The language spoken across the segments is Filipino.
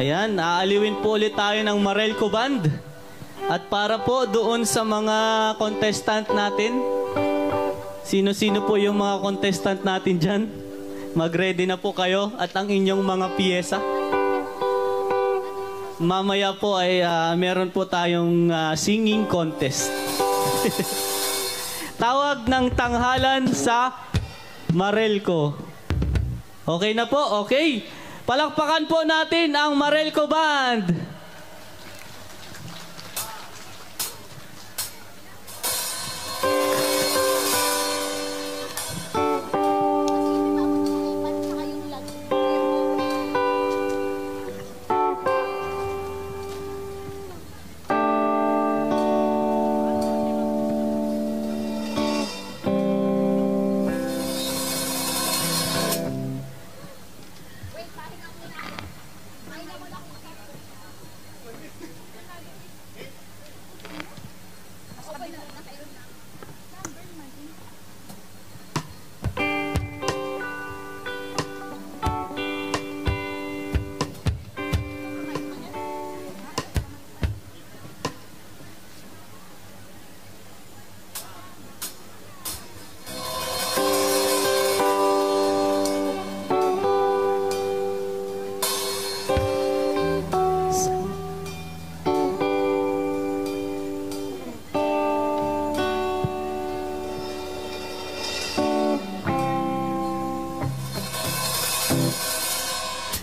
Ayan, aaliwin po ulit tayo ng Marelco Band. At para po doon sa mga contestant natin, sino-sino po yung mga contestant natin dyan? Mag-ready na po kayo at ang inyong mga piyesa. Mamaya po ay meron po tayong singing contest. Tawag ng tanghalan sa Marelco. Okay na po? Okay. Palakpakan po natin ang Marelco Band.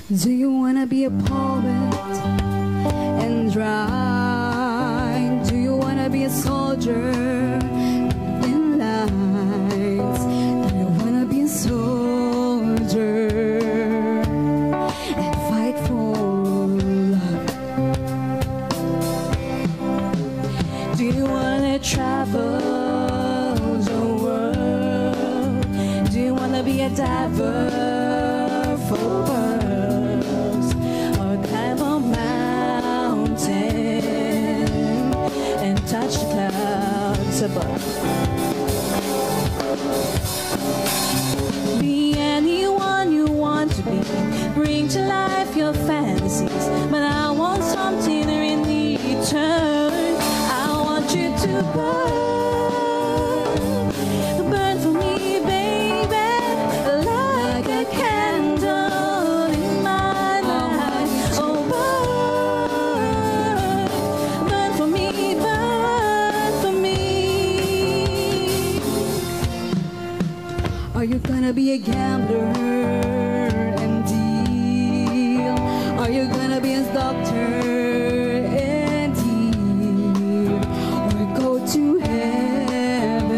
Do you wanna be a poet and write? Do you wanna be a soldier in lines? Do you wanna be a soldier and fight for love? Do you wanna travel the world? Do you wanna be a diver for pearls, or climb a mountain and touch the clouds above? Be anyone you want to be, bring to life your fantasies, but I want something in return. I want you to burn. Are you gonna be a gambler and deal? Are you gonna be a doctor and heal? Or go to heaven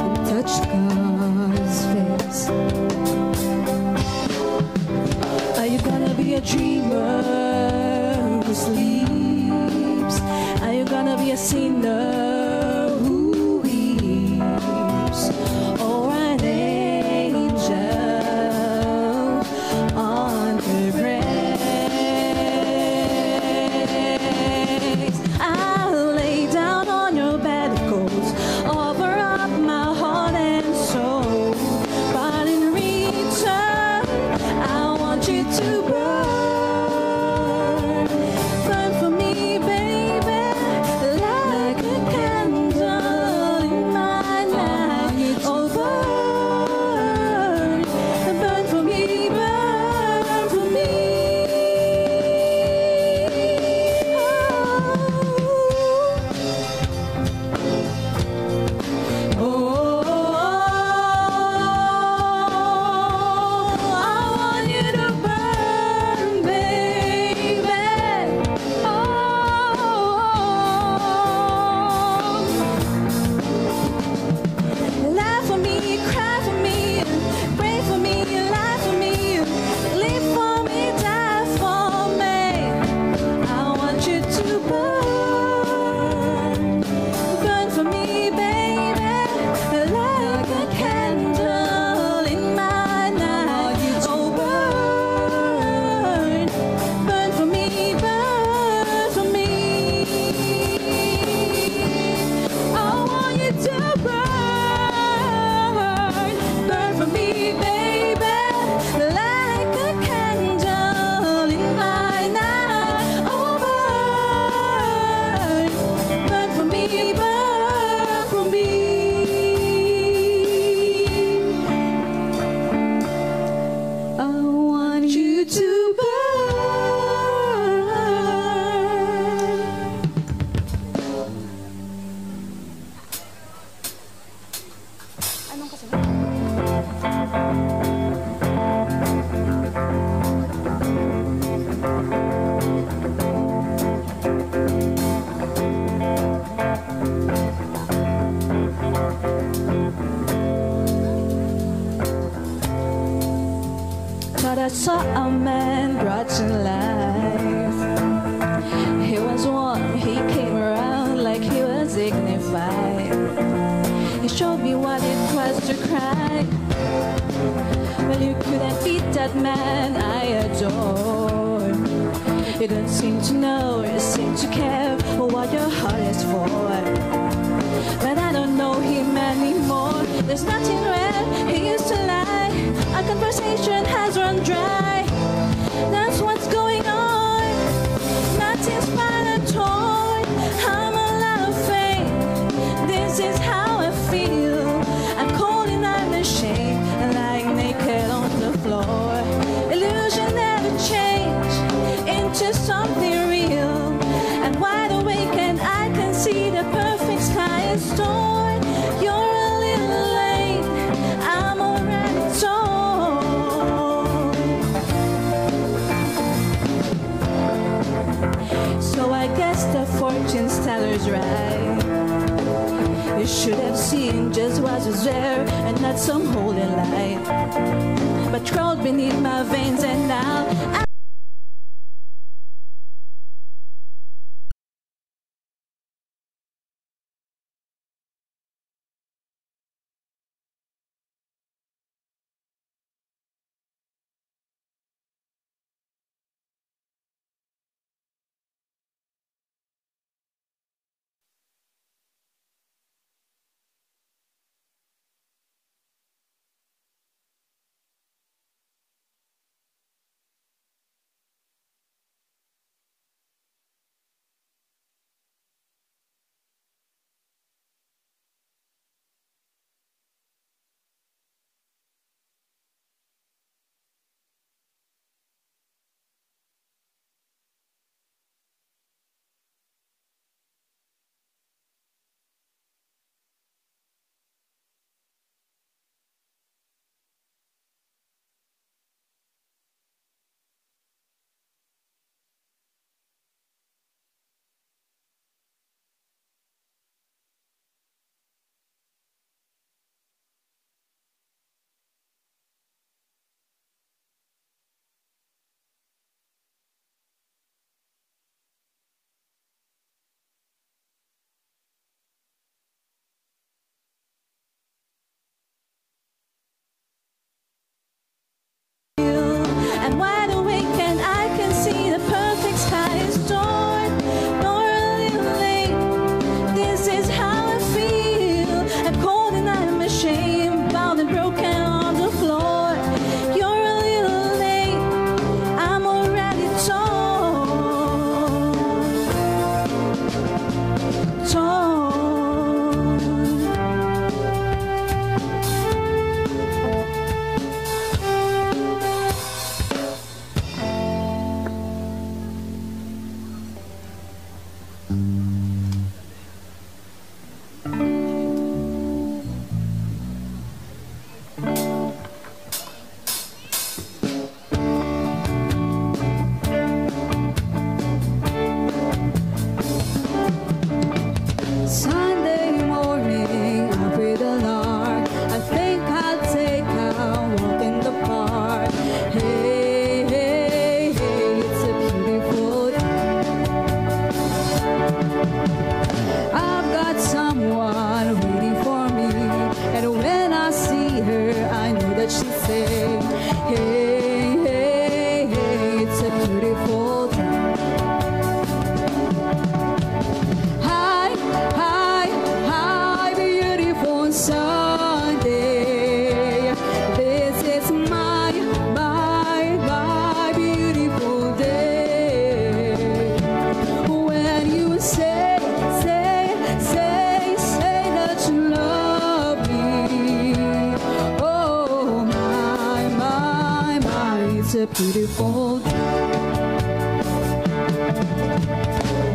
and touch God's face? Are you gonna be a dreamer who sleeps? Are you gonna be a sinner who weeps? Or an angel on her breast? saw a man brought to life. He was one, he came around like he was dignified. He showed me what it was to cry. Well, you couldn't beat that man I adore. You don't seem to know, you seem to care for what your heart is for. But I don't know him anymore. There's nothing rare, he used to lie. Our conversation has run dry. That's what's going on. Nothing's fine at all. I'm all out of faith. This is how I feel. I'm cold and I'm ashamed, and lying naked on the floor. Illusion never changed into something real. And wide awake and I can see the perfect sky is torn. You're a little late, I'm already torn. So I guess the fortune teller's right. You should have seen just what was there and not some holy light. But crawled beneath my veins and now and wide awake and I can see the perfect sky is torn. You're a little late, this is how I feel. I'm cold and I'm ashamed, bound and broken on the floor. You're a little late, I'm already torn. Torn. Sunday morning, I breathe the lark. I think I'll take a walk in the park. Hey, hey, hey, it's a beautiful day. I've got someone waiting for me, and when I see her, I know that she'll say, hey, hey, hey, it's a beautiful day. Hi, hi, hi, beautiful Sunday. This is my beautiful day. When you say that you love me. Oh, my, it's a beautiful day.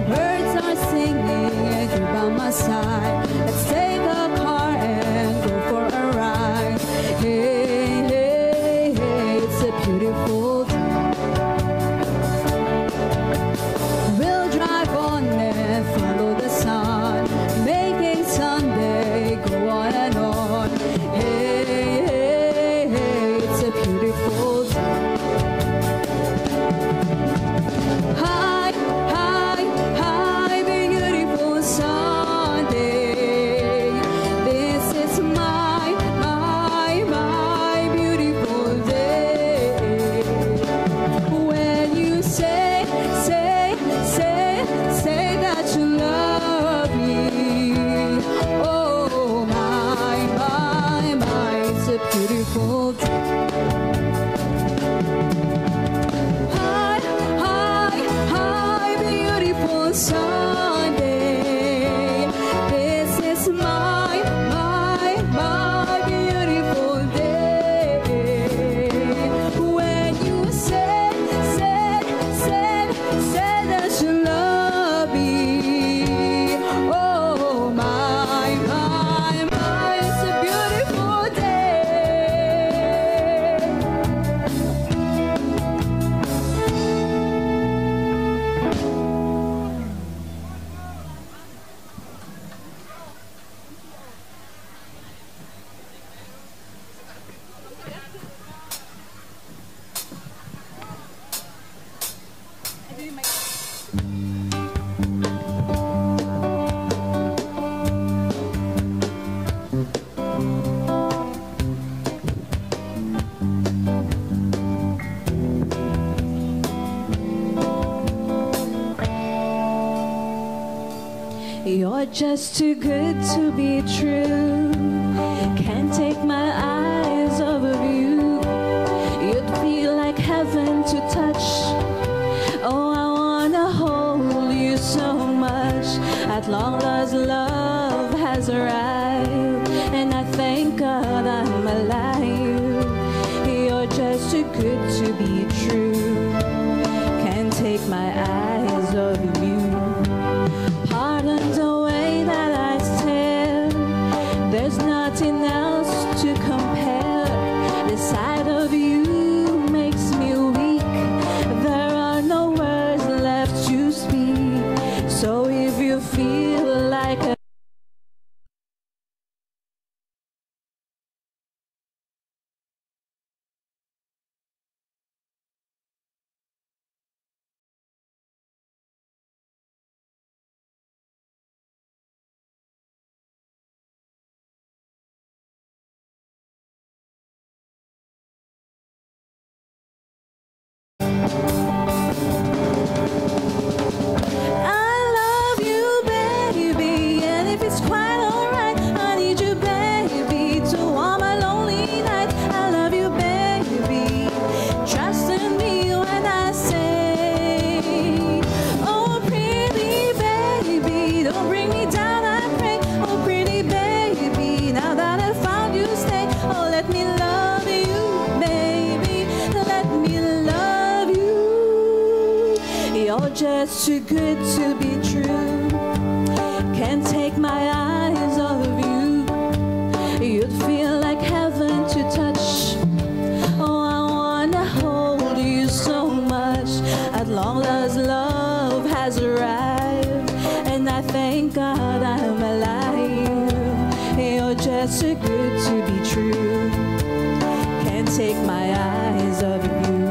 Birds are singing, you're by my side. Let's take a car and go for a ride. Hey, hey, hey, it's a beautiful day. We'll drive on and follow the sun, making Sunday go on and on. Hey, hey, hey, it's a beautiful day. You're just too good to be true. Can't take my eyes off of you. You'd feel like heaven to touch. Oh, I wanna hold you so much. At long last, love has arrived, and I thank God I'm alive. You're just too good to be true. Can't take my eyes off of you. Pardon the way that I stare. There's nothing else to compare. The sight of you makes me weak. There are no words left to speak. So if you feel like a just too good to be true. Can't take my eyes off of you. You'd feel like heaven to touch. Oh, I wanna hold you so much. At long last, love has arrived, and I thank God I'm alive. You're just too good to be true. Can't take my eyes off of you.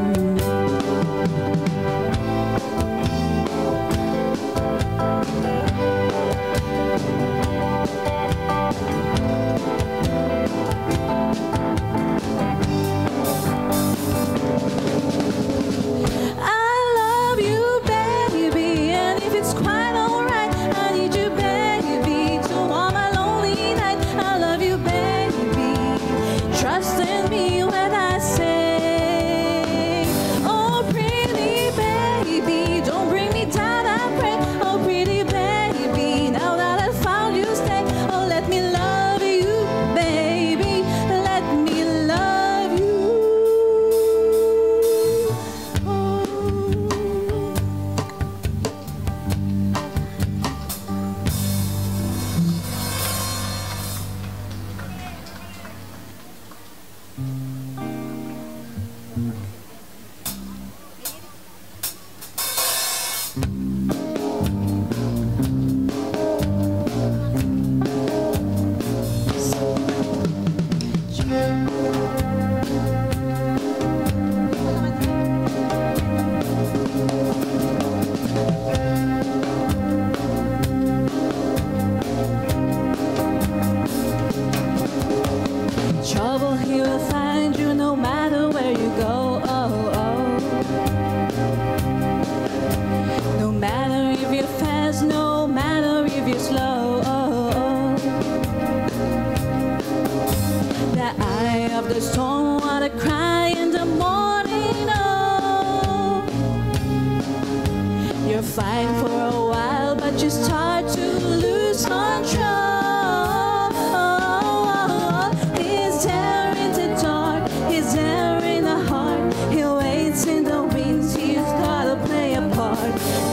Trouble he will find you no matter where you go. Oh, oh. No matter if you're fast, no matter if you're slow. Oh, oh. The eye of the storm wanna cry in the morning. Oh, you're fine for a while, but you start to lose control.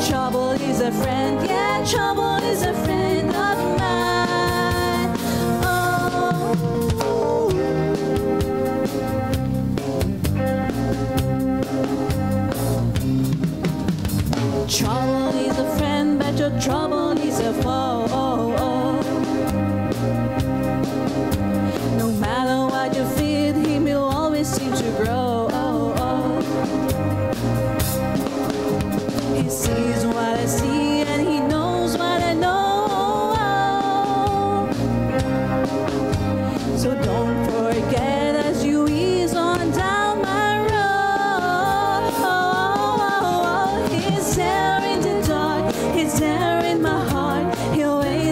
Trouble is a friend, yeah, trouble is a friend of mine. Oh, trouble is a friend, but your trouble is a foe. Oh, oh. No matter what you feed, he will always seem to grow. Oh, oh. He sees what I see and he knows what I know. So don't forget as you ease on down my road. He's there in the dark, he's there in my heart. He'll wait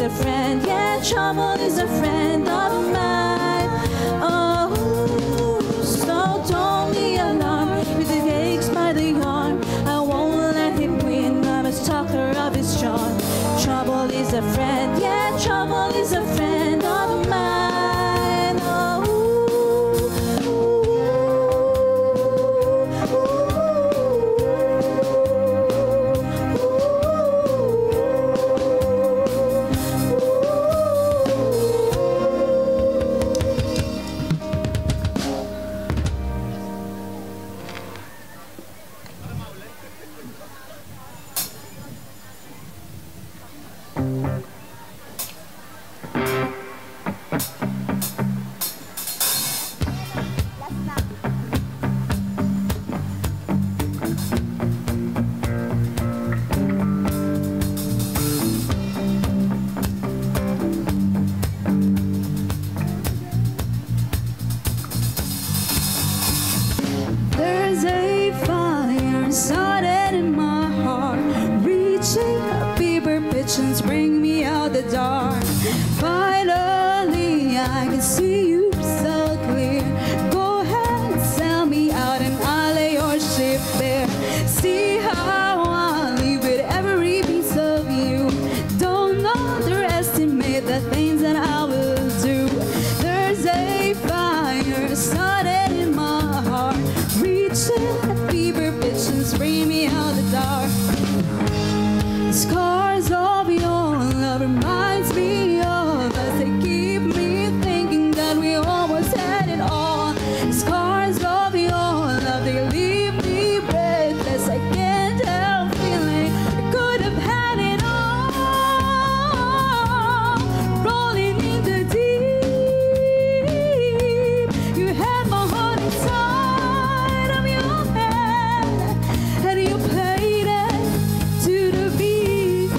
a friend, yeah, trouble is a friend of mine. Oh, so don't be alarmed with the aches by the arm. I won't let him win, I'm a stalker of his charm. Trouble is a friend, yeah, trouble is a friend of mine. Oh, there's a fire started in my heart, reaching a fever pitch and bring me out the dark. Finally, I can see you so clear. Go ahead, sell me out and I'll lay your ship bare. See how I live with every piece of you. Don't underestimate the things that I will do. There's a fire started in my heart, reaching a fever pitch and bring me out the dark. The scars of your love reminds me of us. They keep me thinking that we almost had it all. The scars of your love, they leave me breathless. I can't help feeling I could have had it all. Rolling in the deep, you had my heart inside of your hand, and you played it to the beat.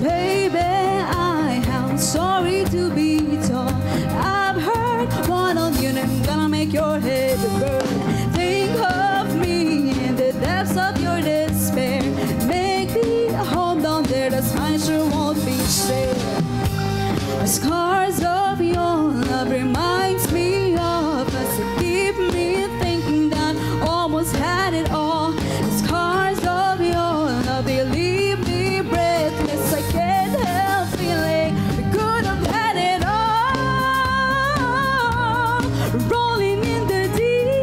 Baby, I am sorry to be told. I've heard one on you and I'm gonna make your head burn. Think of me in the depths of your despair. Make me a home down there, that's mine sure won't be shared. The scars of your love reminds me of us. They keep me thinking that almost had it all. The scars of your love, they leave me breathless. I can't help feeling we could have had it all. Rolling in the deep,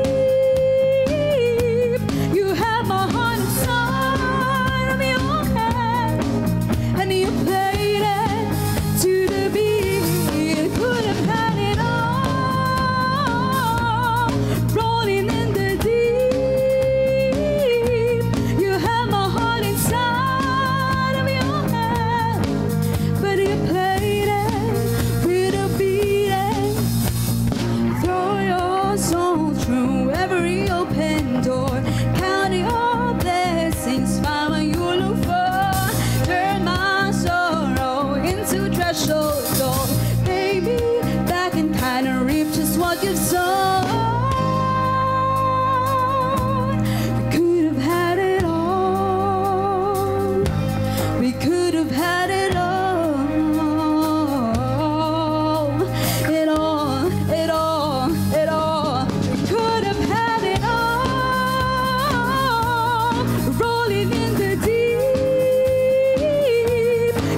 you had my heart inside of your hand, and you played it to the beat. You could have had it all. Rolling in the deep, you had my heart inside of your hand, but you played it with a beating. Throw your soul through every open door. Count your blessings, find what you look for. Turn my sorrow into treasure gold. Baby, back in time and reap just what you've sown. We could have had it all. We could have had it all. It all, it all, it all. We could have had it all. Rolling in the deep,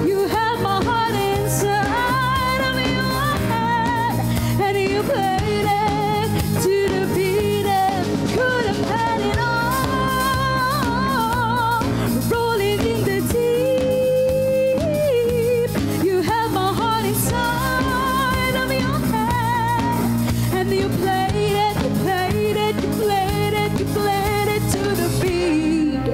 you had my heart inside of your hand, and you played it to the beat. And could have had it all. Rolling in the deep, you had my heart inside of your hand, and you played it, you played it, you played it, you played it to the beat.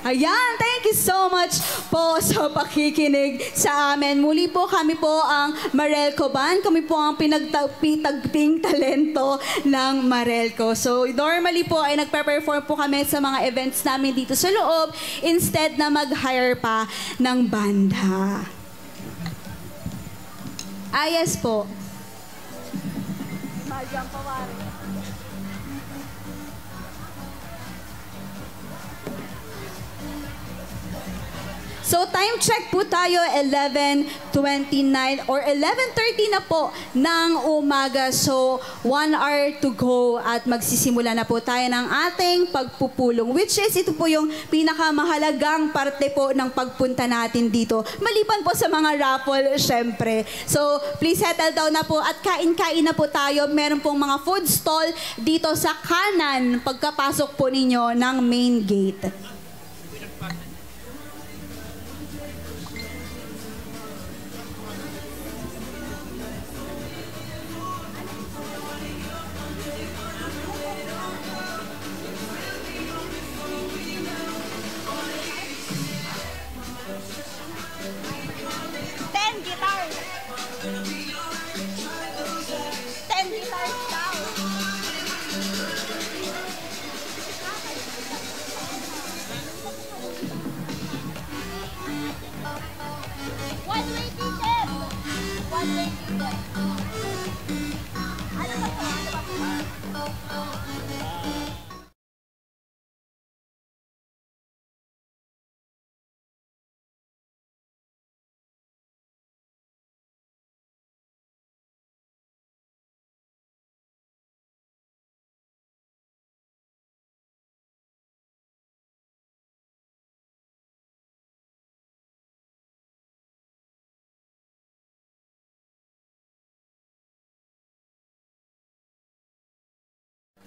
Ayan, thank you so much po sa pakikinig sa amin. Muli po kami po ang Marelco Band. Kami po ang pinagtagping talento ng Marelco. So normally po ay nagpe-perform po kami sa mga events namin dito sa loob instead na mag-hire pa ng banda. Yes po. So time check po tayo, 11:29 or 11:30 na po ng umaga. So 1 hour to go at magsisimula na po tayo ng ating pagpupulong. Which is ito po yung pinakamahalagang parte po ng pagpunta natin dito. Maliban po sa mga raffle, syempre. So please settle down na po at kain-kain na po tayo. Meron pong mga food stall dito sa kanan pagkapasok po ninyo ng main gate.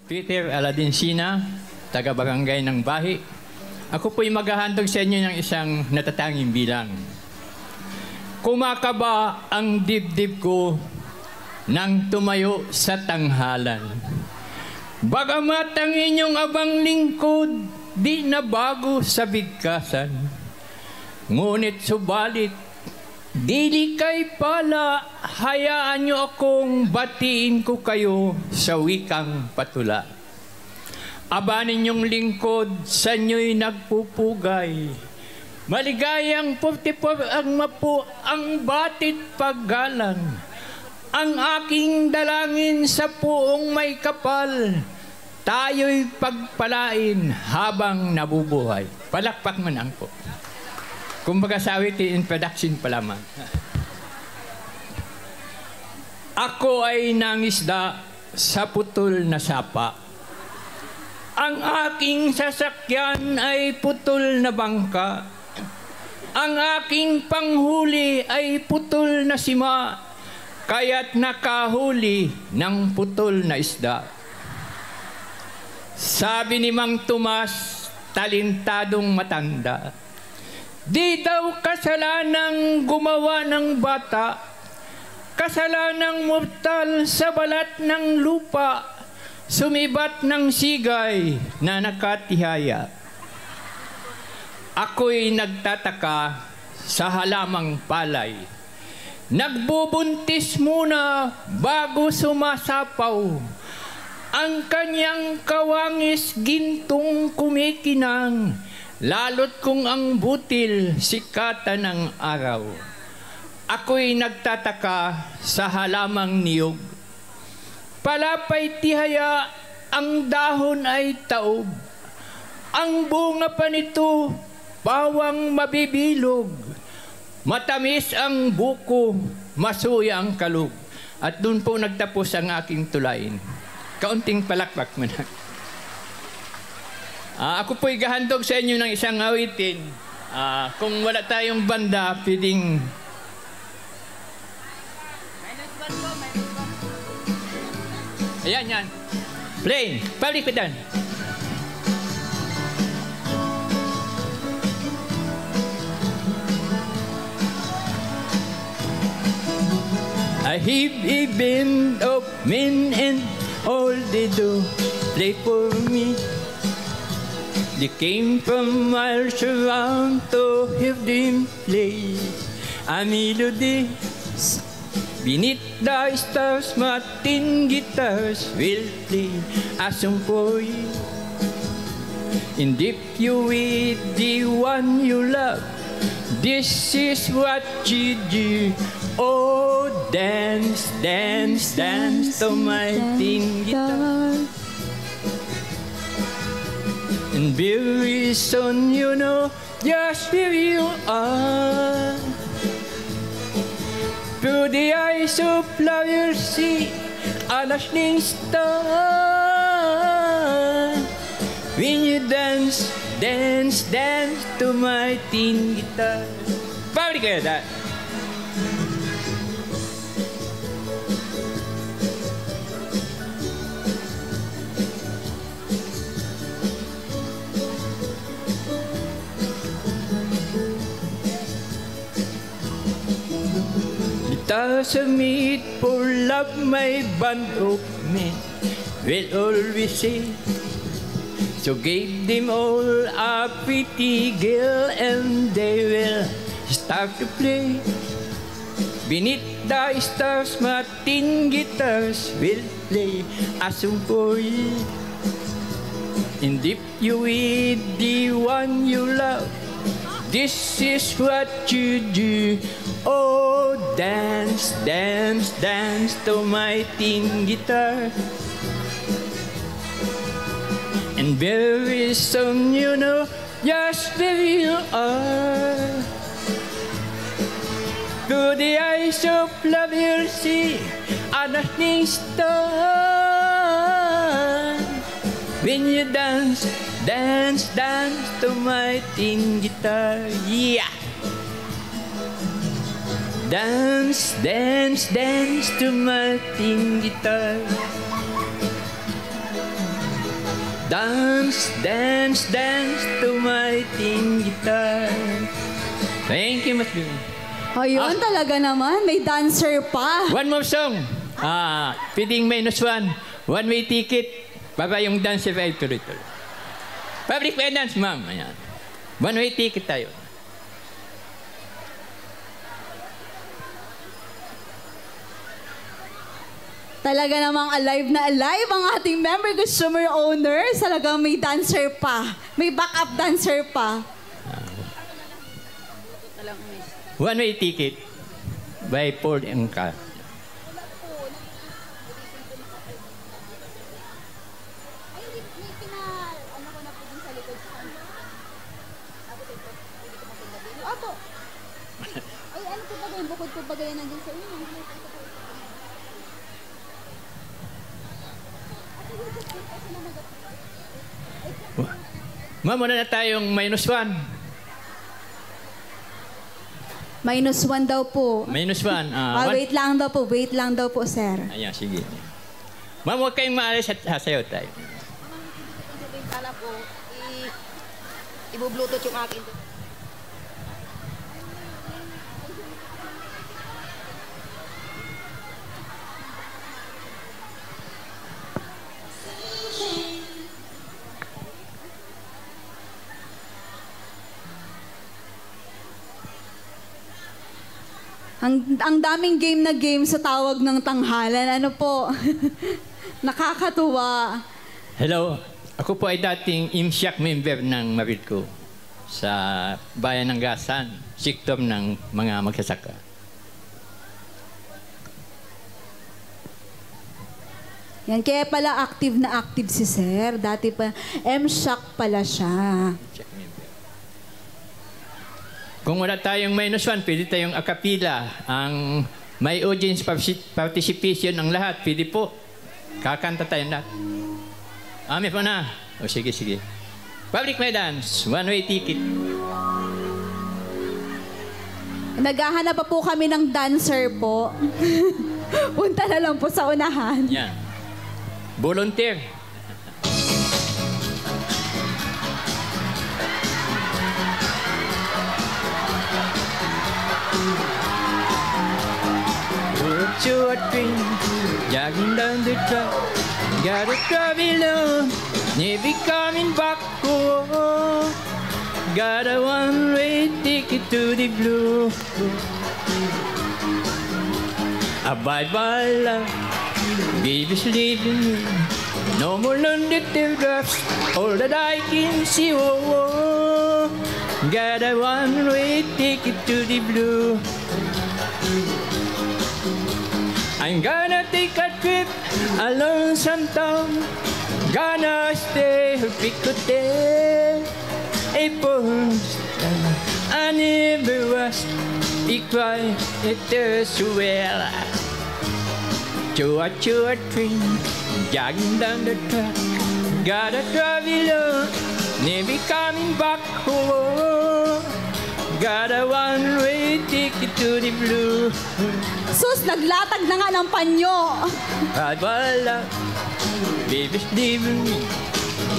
Peter Aladinsina, taga-barangay ng Bahi. Ako po'y maghahandog sa inyo ng isang natatanging bilang. Kumakaba ang dibdib ko nang tumayo sa tanghalan. Bagamat ang inyong abang lingkod, di na bago sa bigkasan. Ngunit subalit, dili kay pala, hayaan nyo akong batiin ko kayo sa wikang patula. Aba ninyong lingkod, sa inyo'y nagpupugay. Maligayang 44 ang mapu, ang batit paggalang. Ang aking dalangin sa puong may kapal, tayo'y pagpalain habang nabubuhay. Palakpak man ang po. Kumbaga sa awitin, introduction pa lamang. Ako ay nangisda sa putol na sapa. Ang aking sasakyan ay putol na bangka. Ang aking panghuli ay putol na sima. Kaya't nakahuli ng putol na isda. Sabi ni Mang Tomas, talentadong matanda, di daw kasalanang gumawa ng bata, kasalanang mortal sa balat ng lupa, sumibat ng sigay na nakatihaya. Ako'y nagtataka sa halamang palay. Nagbubuntis muna bago sumasapaw. Ang kanyang kawangis gintong kumikinang, lalo't kung ang butil sikatan ng araw. Ako'y nagtataka sa halamang niyog. Palapay tihaya, ang dahon ay taob. Ang bunga pa nito, bawang mabibilog. Matamis ang buko, masuya ang kalug. At doon po nagtapos ang aking tulain. Kaunting palakpak mo na. Ako po'y gahandog sa inyo ng isang awitin. Kung wala tayong banda, pwedeng... Ayan, yan. Play. Palikudan. I have a band of men and all they do play for me. They came from miles around to have them play a melody. Beneath the stars, Martin guitars will play a song for you. And if you with the one you love, this is what you do. Oh, dance, dance, dance to my tin guitar. And And very soon you know just where you are. Through the eyes of love you'll see a lasting star. When you dance, dance, dance to my tin guitar. Pabrik kayo dahil. Guitars of meat for love, my band of men will always say. So give them all a pretty girl and they will start to play. Beneath the stars, my tin guitars will play a song for you. And if you with the one you love, this is what you do. Oh, dance, dance, dance to my tin guitar. And very soon you know just where you are. Through the eyes of love you'll see a lasting star. When you dance, dance, dance to my tin guitar. Yeah! Dance, dance, dance to my tin guitar. Dance, dance, dance to my tin guitar. Thank you, Mas Bing. Ayun, talaga naman. May dancer pa. One more song. Feeding -1. One-way ticket. Baba yung dance if I tuloy-tuloy. Public dance, ma'am. Ayan. One-way ticket tayo. Talaga namang alive na alive ang ating member consumer owner. Talagang may dancer pa. May backup dancer pa. One-way ticket by Ford and Car. Ay, ano po ba yung bukod po ba ganyan nandun sa inyo? Ma'am, muna na tayong -1. -1 daw po. -1. Wait lang daw po. Wait lang daw po, sir. Ayan, sige. Ma'am, huwag kayong maalis at sasayaw tayo. Kala ko, i-bluetooth yung akin. Ang daming game sa tawag ng tanghalan. Ano po? Nakakatuwa. Hello, ako po ay dating IMSIAC member ng Marilco sa bayan ng Gasan, sektor ng mga magsasaka. Yan, kaya pala active na active si sir. Dati pa, MSHAC pala siya. IMSIAC member. Kung wala tayong -1, pwede tayong akapila. Ang may audience participation ng lahat, pwede po. Kakanta tayong lahat. May po na. O sige, sige. Public may dance, one-way ticket. Naghahanap pa po kami ng dancer po. Punta na lang po sa unahan. Yan. Volunteer. To a dream, jogging down the track, gotta travel alone, never coming back home. Got a one-way ticket to the blue. Bye-bye love, baby's leaving me. No more lonely teardrops, all that I can see. Oh, oh. Got a one-way ticket to the blue. I'm gonna take a trip along some town. Gonna stay Picote, a post. I never was equal as well. Chua train, jogging down the track. Gotta travel on, never coming back home. Got a one-way ticket to the blue. Sus, naglatag na nga ng panyo. At wala, baby's leaving me.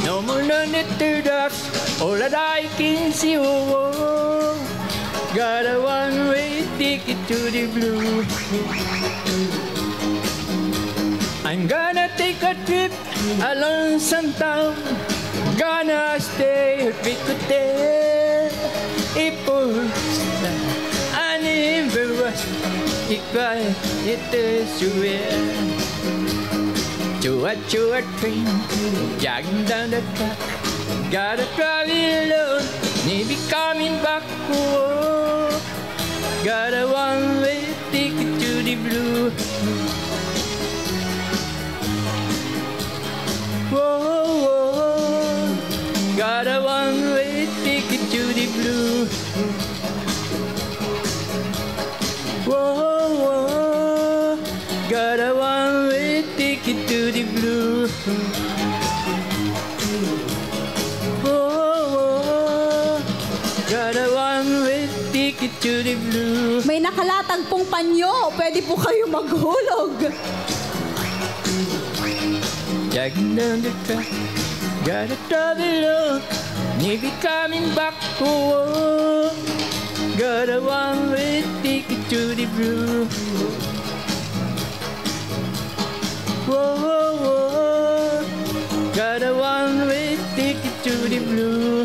No more than the third acts, all that I can see. Oh, got a one-way ticket to the blue. I'm gonna take a trip along some town. Gonna stay at Picote, a post. I never was equal as well. Chua train, jogging down the track. Gotta travel alone, maybe coming back home. Got a one-way ticket to the blue. Whoa, got a one-way ticket to the blue. Whoa, got a one-way ticket to the blue. Whoa, got a one-way ticket to the blue. May nakalatag pong panyo. Pwede po kayo maghulog. Jogging down the track, gotta travel on, maybe coming back home. Got a one-way ticket to the blue. Whoa, got a one-way ticket to the blue.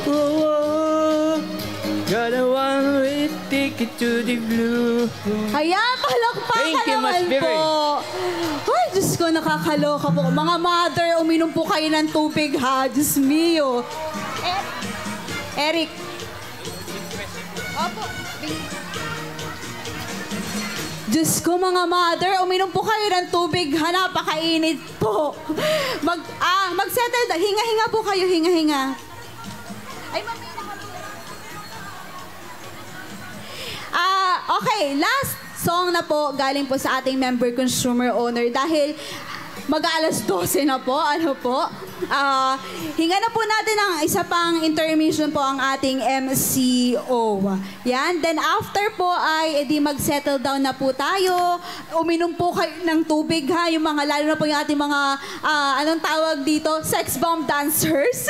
Whoa, got a one-way ticket to the blue. Ayan, palakpakan Thank you, naman Mas Bibi. po. Ay, Diyos ko, nakakaloka po. Mga mother, uminom po kayo ng tubig, ha? Diyos mio. Eric. Opo. Diyos ko, mga mother, uminom po kayo ng tubig, ha? Napakainit po. Mag-settle down. Hinga-hinga po kayo, hinga-hinga. Ay, mamaya na kami. Okay, last song na po galing po sa ating member consumer owner dahil mag-aalas 12 na po, ano po. Hinga na po natin ang isa pang intermission po ang ating MCO. Yan. Then after po ay edi mag-settle down na po tayo. Uminom po kayo ng tubig, ha. Yung mga, lalo na po yung ating mga, anong tawag dito? Sex bomb dancers.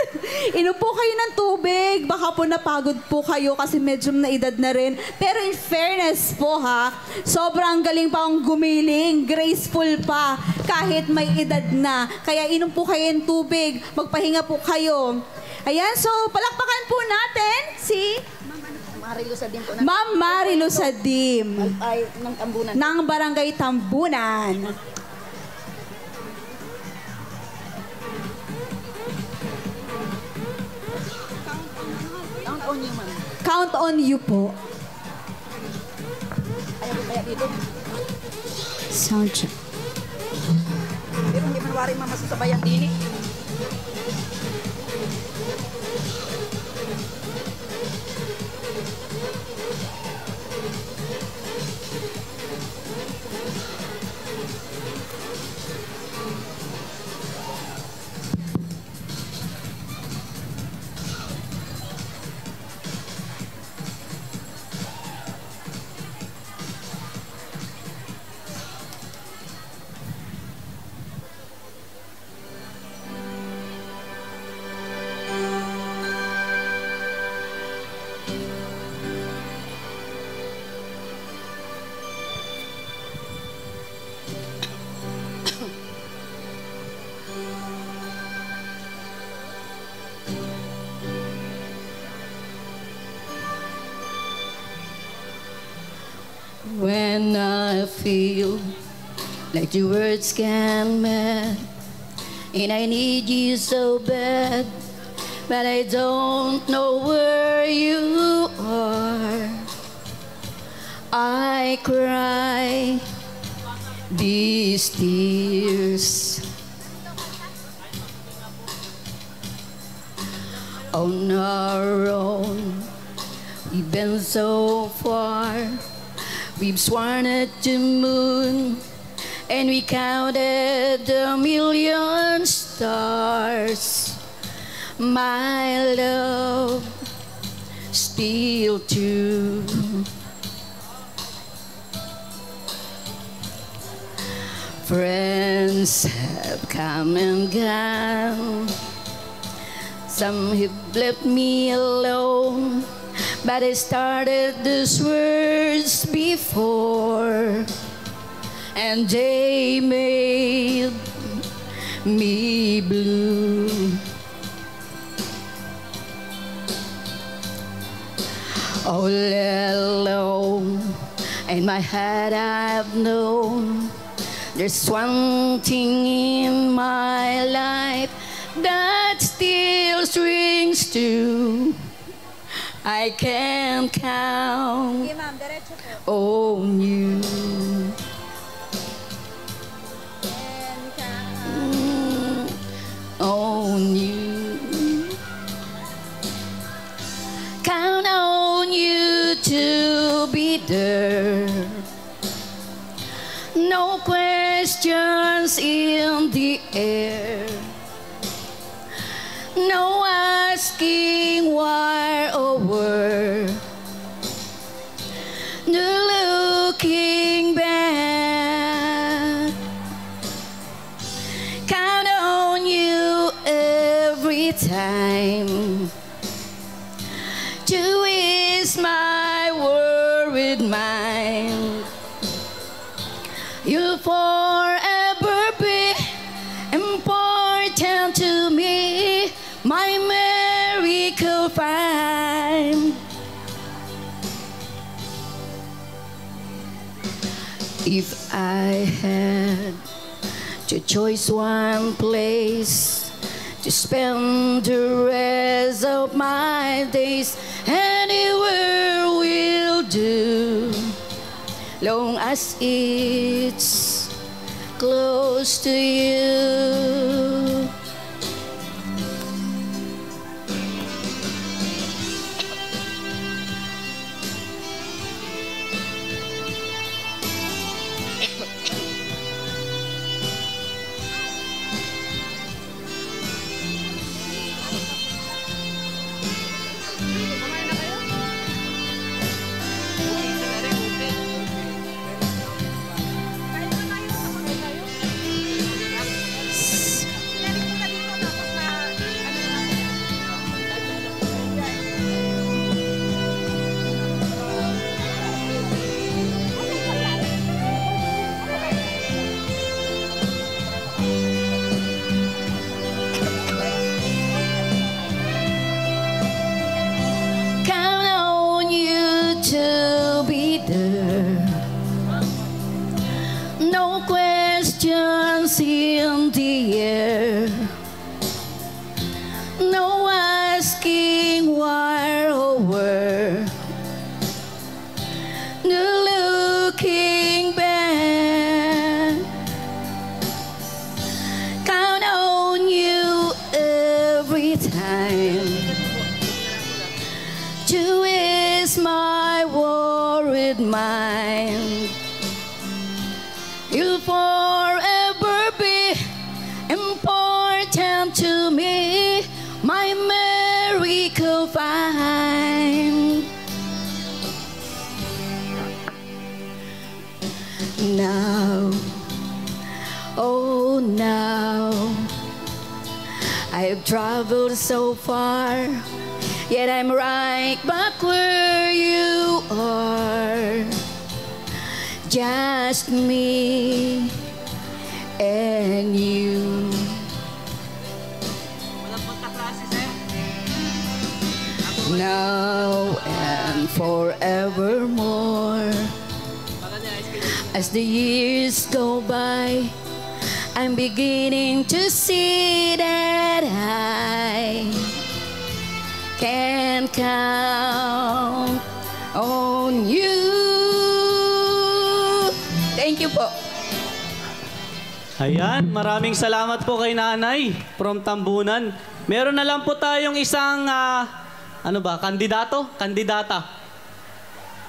Inom po kayo ng tubig. Baka po napagod po kayo kasi medyo na edad na rin. Pero in fairness po, ha, sobrang galing pa ang gumiling. Graceful pa. Kahit may edad na. Kaya inom po kayo ng tubig. Magpahinga po kayo. Ayan, so palakpakan po natin si Marilu sa din po Ma'am Marilu Sadim ay ng Tambunan. ng Barangay Tambunan. Count on you, ma'am. Count on you po. Ayaw ko kaya dito. Sound check. Pero hindi man wari mama sa sabayan dini. When I feel like the words can't mend, and I need you so bad, but I don't know where you are. I cry these tears. On our own, we've been so far. We've sworn at the moon, and we counted the million stars. My love, still true. Friends have come and gone. Some have left me alone, but I started these words before, and they made me blue. All alone in my head I've known there's one thing in my life that still rings true. I can't count on you. On you. Count on you to be there. No questions in the air. No asking why or where. No looking back. Count on you every time to ease my worried mind. You'll forever be important to me, my miracle find. If I had to choose one place to spend the rest of my days, anywhere will do, long as it's close to you. No questions in the air. No asking why or where. No looking back. Count on you every time to ease my worried mind. You'll forever be important to me, my miracle find. Now, oh now, I have traveled so far, yet I'm right back where you are. Just me and you. Now and forevermore. As the years go by, I'm beginning to see that I can count on you. Thank you po. Ayan, maraming salamat po kay Nanay from Tambunan. Meron na lang po tayong isang, kandidata.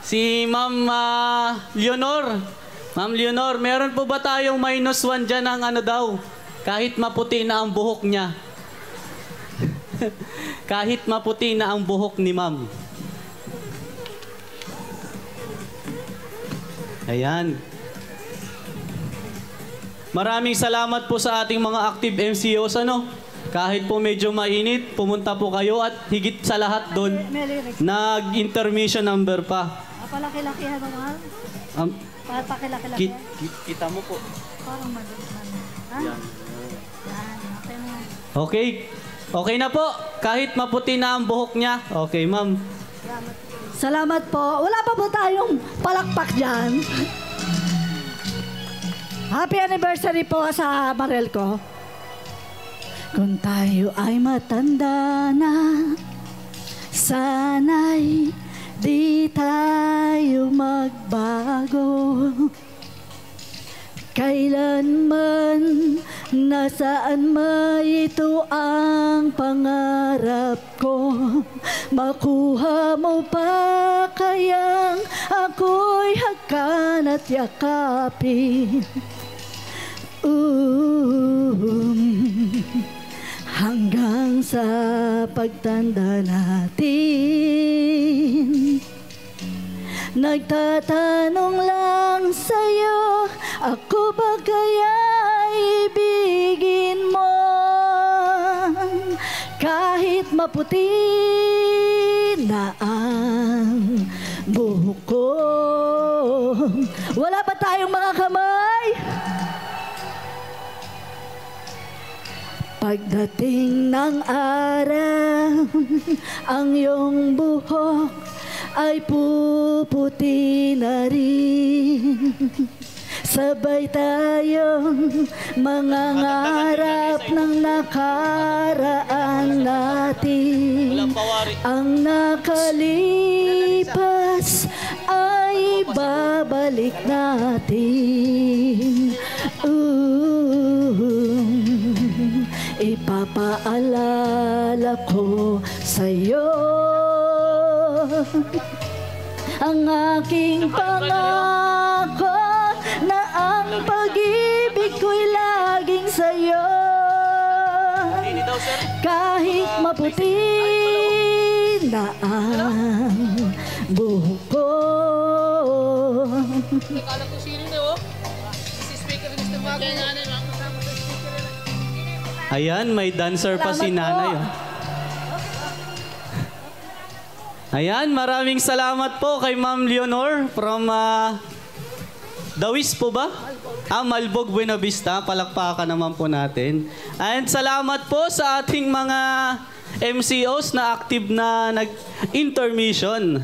Si Ma'am Leonor. Ma'am Leonor, meron po ba tayong -1 dyan ng kahit maputi na ang buhok niya? Kahit maputi na ang buhok ni Ma'am. Ayan. Maraming salamat po sa ating mga active MCOs, Kahit po medyo mainit, pumunta po kayo at higit sa lahat doon, nag-intermission number pa. Palaki-laki mahal? Palaki-laki. Kita mo po. Parang ha? Yan, okay na. Okay. Okay na po. Kahit maputi na ang buhok niya. Okay, ma'am. Salamat po. Wala pa po tayong palakpak dyan. Happy anniversary po sa Marel ko. Kung tayo ay matanda na, sana'y di tayo magbago. Kailanman, nasaan man ito ang pangarap ko. Makuha mo pa kayang ako'y hagkan at yakapin. Hanggang sa pagtanda natin, nagtatanong lang sa'yo, ako ba kaya ibigin mo? Kahit maputi na ang buhok ko. Wala ba tayong mga kamay? Pagdating ng araw, ang iyong buhok ay puputi na rin. Sabay tayong mangangarap ng nakaraan natin. Ang nakalipas ay babalik natin. Ipapaalala ko sa'yo ang aking pangako na ang pag-ibig ko'y laging sa'yo. Kahit maputi na ang buhok ko. Ayan, may dancer pa si Nanay. Ayan, maraming salamat po kay Ma'am Leonor from Dawis po ba? Malbog, Buena Vista. Palakpakan naman po natin. And salamat po sa ating mga MCOs na active na nag-intermission.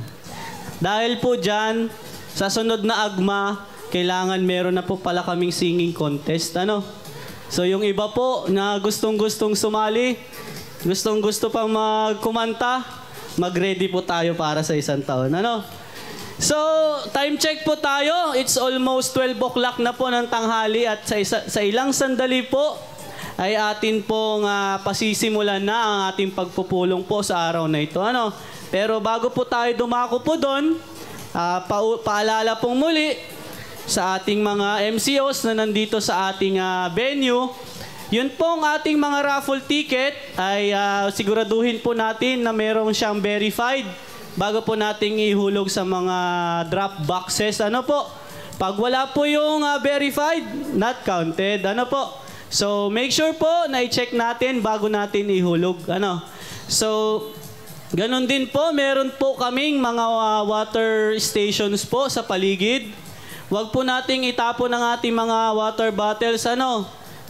Dahil po dyan, sa sunod na agma, kailangan meron na po pala kaming singing contest. So yung iba po na gustong-gustong sumali, gustong-gusto pang magkumanta, mag-ready po tayo para sa isang taon. So, time check po tayo. It's almost 12 o'clock na po ng tanghali at sa ilang sandali po ay atin pong pasisimulan na ang ating pagpupulong po sa araw na ito. Pero bago po tayo dumako po doon, paalala pong muli sa ating mga MCOs na nandito sa ating venue. Yun pong ating mga raffle ticket ay siguraduhin po natin na merong siyang verified bago po nating ihulog sa mga drop boxes. Pag wala po yung verified, not counted. So make sure po na i-check natin bago natin ihulog. So ganun din po, meron po kaming mga water stations po sa paligid. Huwag po nating itapon ang ating mga water bottles.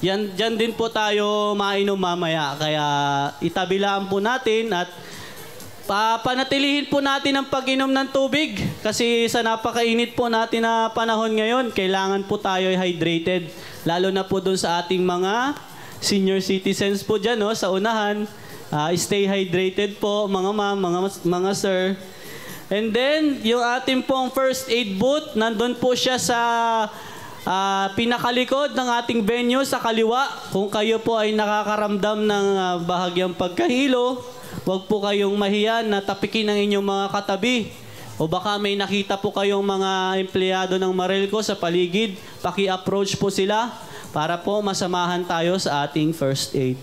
Diyan din po tayo mainom mamaya. Kaya itabilaan po natin at panatilihin po natin ang pag-inom ng tubig. Kasi sa napakainit po natin na panahon ngayon, kailangan po tayo hydrated. Lalo na po dun sa ating mga senior citizens po dyan, sa unahan. Stay hydrated po, mga ma'am, mga sir. And then, yung ating pong first aid booth, nandun po siya sa pinakalikod ng ating venue sa kaliwa. Kung kayo po ay nakakaramdam ng bahagyang pagkahilo, huwag po kayong mahiya na tapikin ang inyong mga katabi. O baka may nakita po kayong mga empleyado ng Marelco sa paligid, paki-approach po sila para po masamahan tayo sa ating first aid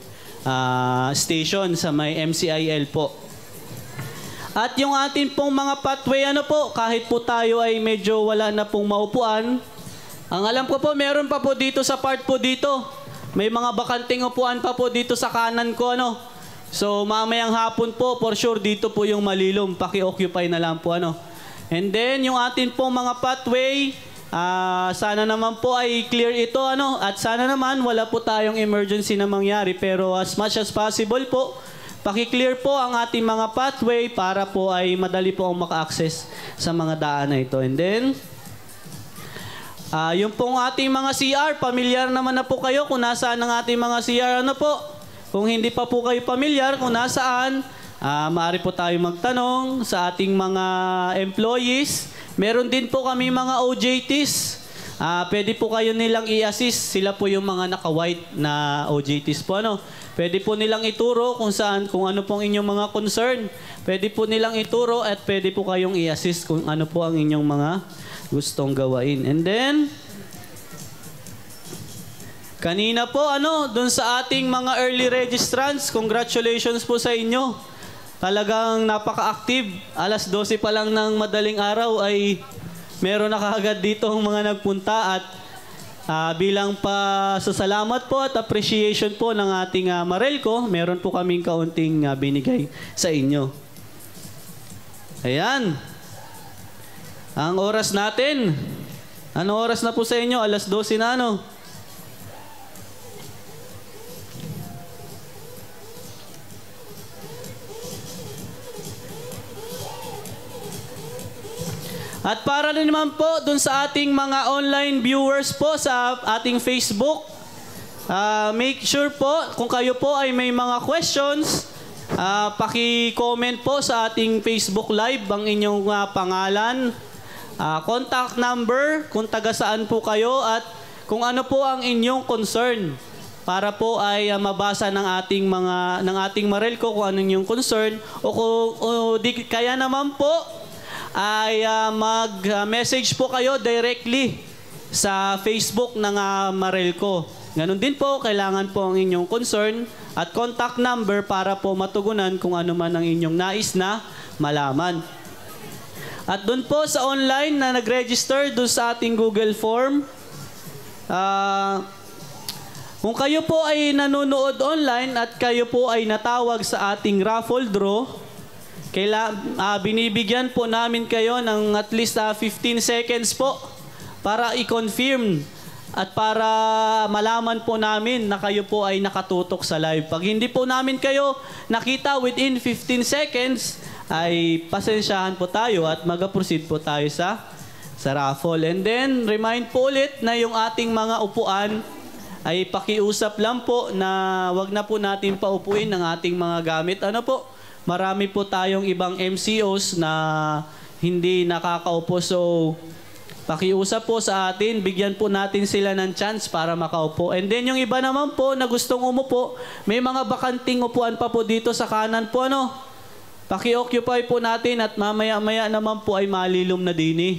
station sa may MCIL po. At yung ating pong mga pathway, kahit po tayo ay medyo wala na pong maupuan, ang alam ko po, meron pa po dito sa part po dito. May mga bakanting upuan pa po dito sa kanan ko, So, mamayang hapon po, for sure, dito po yung malilom. Paki-occupy na lang po, And then, yung ating pong mga pathway, sana naman po ay clear ito, At sana naman, wala po tayong emergency na mangyari. Pero as much as possible po, paki-clear po ang ating mga pathway para po ay madali po ang maka-access sa mga daan na ito. And then, yung pong ating mga CR, pamilyar naman na po kayo kung nasaan ang ating mga CR, po. Kung hindi pa po kayo pamilyar kung nasaan, maaari po tayo magtanong sa ating mga employees. Meron din po kami mga OJTs. Pwede po kayo nilang i-assist. Sila po yung mga naka-white na OJTs po, Pwede po nilang ituro kung ano pong inyong mga concern. Pwede po nilang ituro at pwede po kayong i-assist kung ano po ang inyong mga gustong gawain. And then, kanina po, dun sa ating mga early registrants, congratulations po sa inyo. Talagang napaka-active. Alas 12 pa lang ng madaling araw ay meron na kaagad dito ang mga nagpunta at bilang pa sa salamat po at appreciation po ng ating Marelco, meron po kaming kaunting binigay sa inyo. Ayan. Ang oras natin. Anong oras na po sa inyo? Alas 12 na, At para rin naman po dun sa ating mga online viewers po sa ating Facebook, make sure po kung kayo po ay may mga questions, paki-comment po sa ating Facebook Live ang inyong pangalan, contact number, kung taga saan po kayo at kung ano po ang inyong concern para po ay mabasa ng ating Marelco kung ano yung concern o di kaya naman po ay mag-message po kayo directly sa Facebook ng Marelco. Ganon din po, kailangan po ang inyong concern at contact number para po matugunan kung ano man ang inyong nais na malaman. At doon po sa online na nag-register doon sa ating Google form, kung kayo po ay nanonood online at kayo po ay natawag sa ating raffle draw, binibigyan po namin kayo ng at least 15 seconds po para i-confirm at para malaman po namin na kayo po ay nakatutok sa live. Pag hindi po namin kayo nakita within 15 seconds, ay pasensyahan po tayo at mag-proceed po tayo sa raffle. And then, remind po ulit na yung ating mga upuan ay pakiusap lang po na wag na po natin paupuin ng ating mga gamit. Marami po tayong ibang MCOs na hindi nakakaupo. So, pakiusap po sa atin, bigyan po natin sila ng chance para makaupo. And then yung iba naman po na gustong umupo, may mga bakanting upuan pa po dito sa kanan po. Paki-occupy po natin at mamaya-maya naman po ay malilom na din.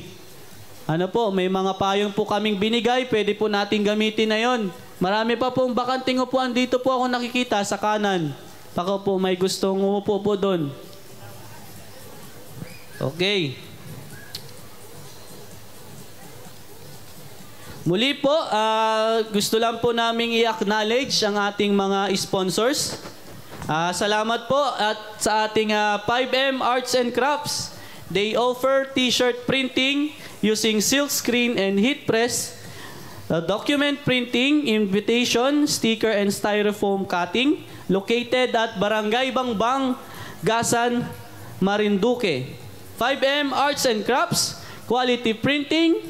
May mga payong po kaming binigay, pwede po natin gamitin na yon. Marami pa pong bakanting upuan dito po ako nakikita sa kanan. Baka po may gustong umupo po doon. Okay. Muli po, gusto lang po naming i-acknowledge ang ating mga sponsors. Salamat po at sa ating 5M Arts and Crafts. They offer t-shirt printing using silk screen and heat press, document printing, invitation, sticker and styrofoam cutting, located at Barangay Bangbang, Gasan, Marinduque. 5M Arts and Crafts, quality printing,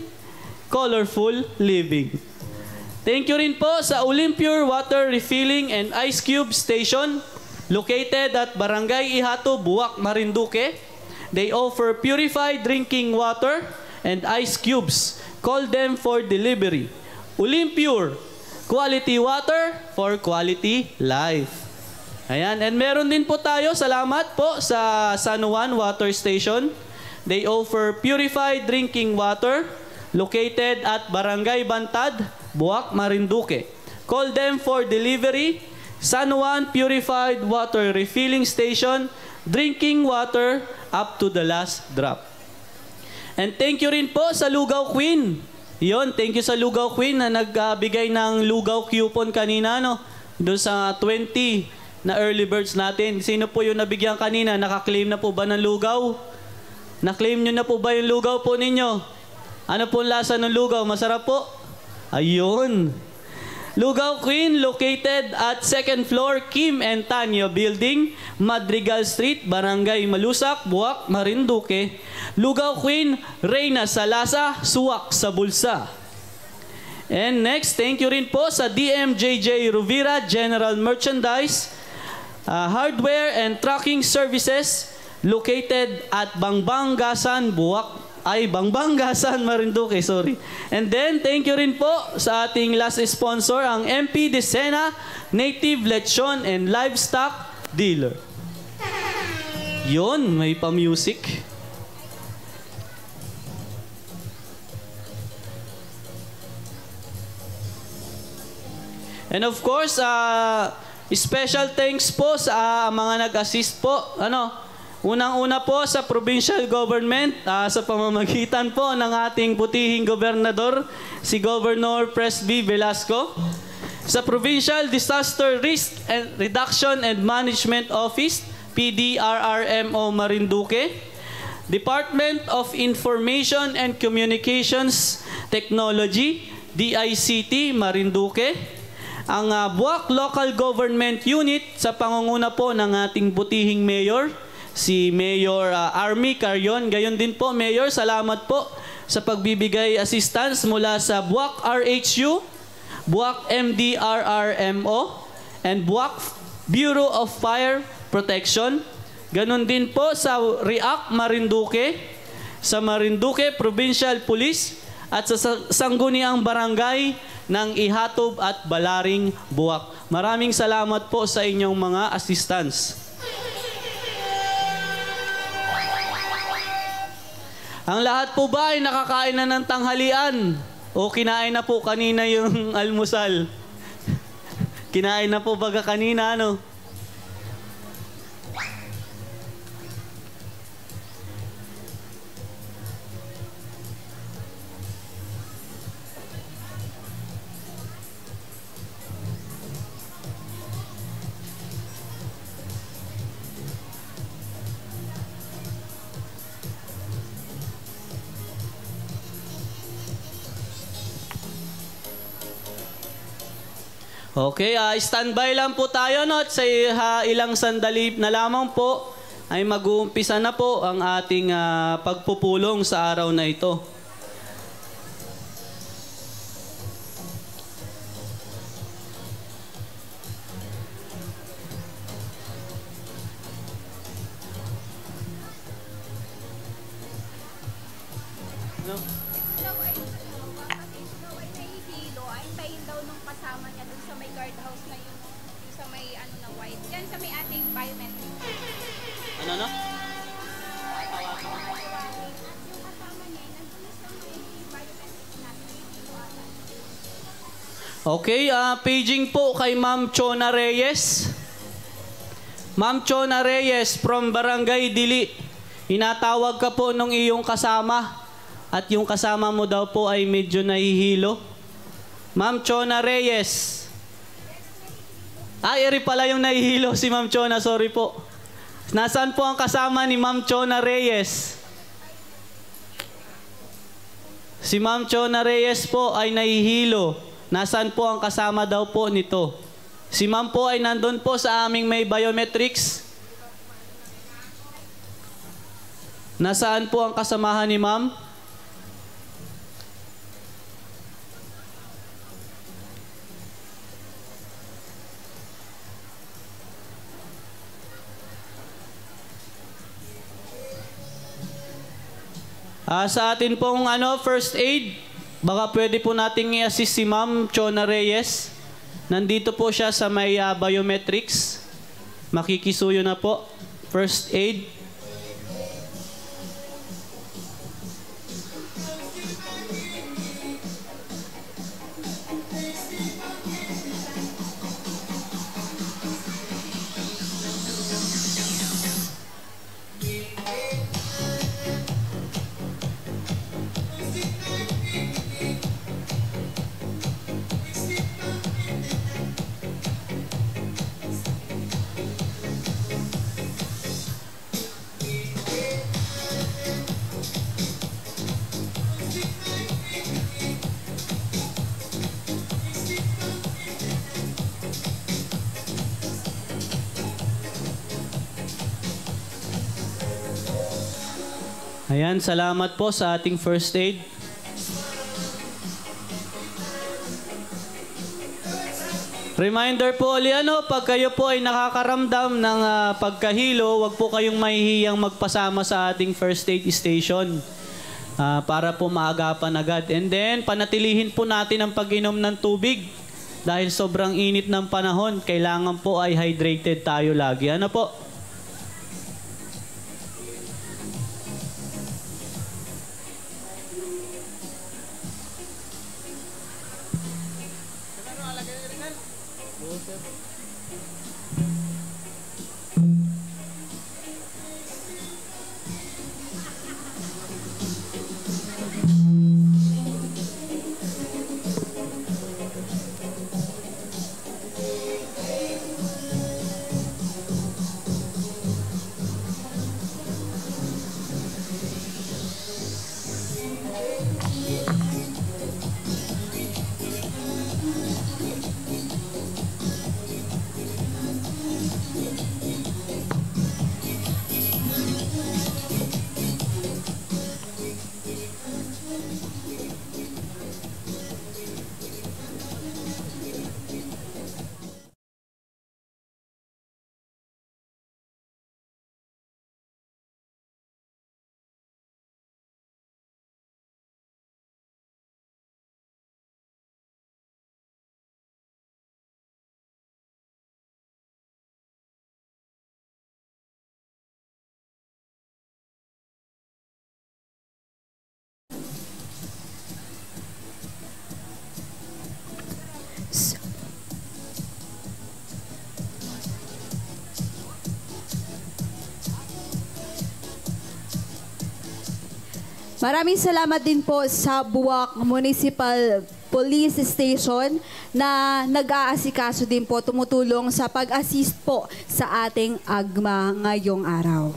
colorful living. Thank you rin po sa Olympure Water Refilling and Ice Cube Station, located at Barangay Ihato, Buwak, Marinduque. They offer purified drinking water and ice cubes Call them for delivery. Olympure, quality water for quality life. Ayan, and meron din po tayo, salamat po sa San Juan Water Station. They offer purified drinking water located at Barangay Bantad, Buwak, Marinduque. Call them for delivery. San Juan Purified Water Refilling Station, drinking water up to the last drop. And thank you rin po sa Lugaw Queen. Yon, thank you sa Lugaw Queen na nagbigay ng Lugaw coupon kanina, no? Doon sa 20 na early birds natin. Sino po yung nabigyan kanina? Nakaklaim na po ba ng lugaw? Naklaim nyo na po ba yung lugaw po ninyo? Ano po ang lasa ng lugaw? Masarap po? Ayun. Lugaw Queen, located at 2nd floor, Kim and Tanya Building, Madrigal Street, Barangay Malusak, Buwak, Marinduque. Lugaw Queen, Reyna sa lasa, suwak sa bulsa. And next, thank you rin po sa DMJJ Rovira General Merchandise, Hardware and Trucking Services, located at Bangbanggasan, Buwak, Bangbanggasan, Marinduque, sorry. And then, thank you rin po sa ating last sponsor, ang MP Decena Native Lechon and Livestock Dealer. Yun, may pa-music. And of course, special thanks po sa mga nag-assist po. Unang-una po sa provincial government, sa pamamagitan po ng ating butihing gobernador, si Governor Presby Velasco. Sa Provincial Disaster Risk and Reduction and Management Office, PDRRMO Marinduque. Department of Information and Communications Technology, DICT Marinduque. Ang Buwak Local Government Unit sa pangunguna po ng ating butihing mayor, si Mayor Army Carion. Gayon din po, Mayor, salamat po sa pagbibigay assistance mula sa Buwak RHU, Buwak MDRRMO, and Buwak Bureau of Fire Protection. Ganon din po sa REACT Marinduque, sa Marinduque Provincial Police, at sa Sangguniang Barangay ng Ihatob at Balaring, Buwak. Maraming salamat po sa inyong mga assistance. Ang lahat po ba ay nakakain na ng tanghalian? O kinain na po kanina yung almusal? Kinain na po baga kanina, ano? Okay, standby lang po tayo, no? At sa ilang sandali na lamang po ay mag-uumpisa na po ang ating pagpupulong sa araw na ito. Okay, paging po kay Ma'am Chona Reyes. Ma'am Chona Reyes from Barangay Dili. Inatawag ka po nung iyong kasama at yung kasama mo daw po ay medyo nahihilo. Ma'am Chona Reyes. Eri pala yung nahihilo si Ma'am Chona, sorry po. Nasaan po ang kasama ni Ma'am Chona Reyes? Si Ma'am Chona Reyes po ay nahihilo. Nasaan po ang kasama daw po nito? Si Ma'am po ay nandun po sa aming may biometrics. Nasaan po ang kasamahan ni Ma'am? Sa atin pong first aid, Baka pwede po nating i-assist si Ma'am Chona Reyes. Nandito po siya sa may biometrics. Makikisuyo na po. First aid. Ayan, salamat po sa ating first aid. Reminder po ulit, pag kayo po ay nakakaramdam ng pagkahilo, wag po kayong mahihiyang magpasama sa ating first aid station para po maagapan agad. And then, panatilihin po natin ang pag-inom ng tubig dahil sobrang init ng panahon. Kailangan po ay hydrated tayo lagi. Ano po? Maraming salamat din po sa Buwak Municipal Police Station na nag-aasikaso din po, tumutulong sa pag-assist po sa ating AGMA ngayong araw.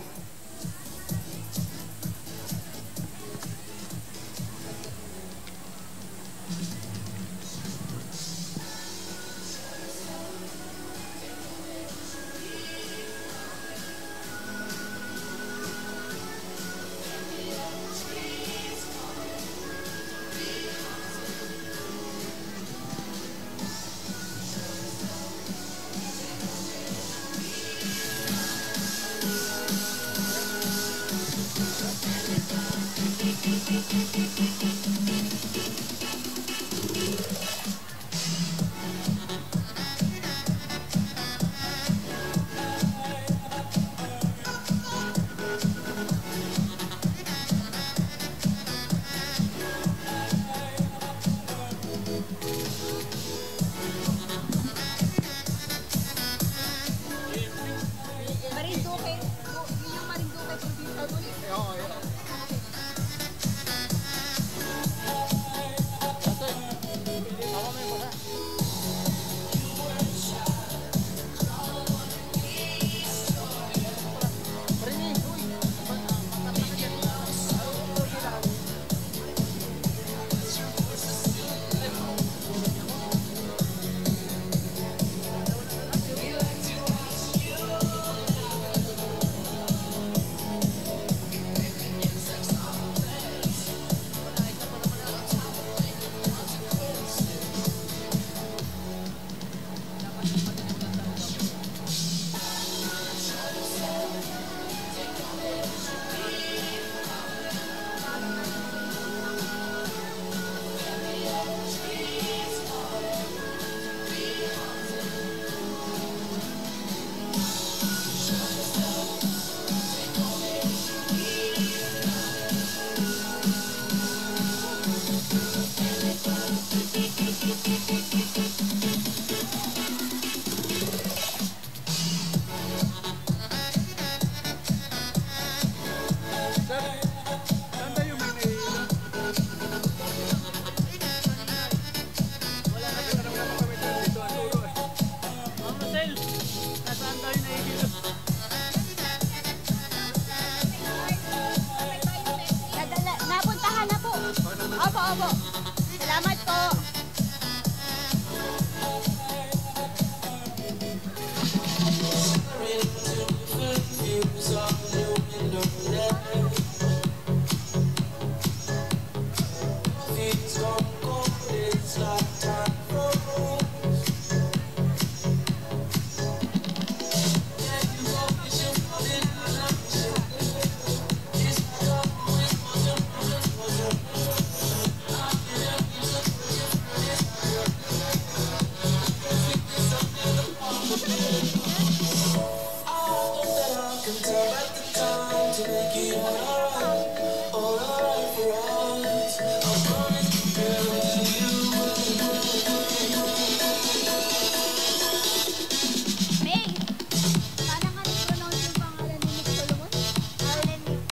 Marinduque.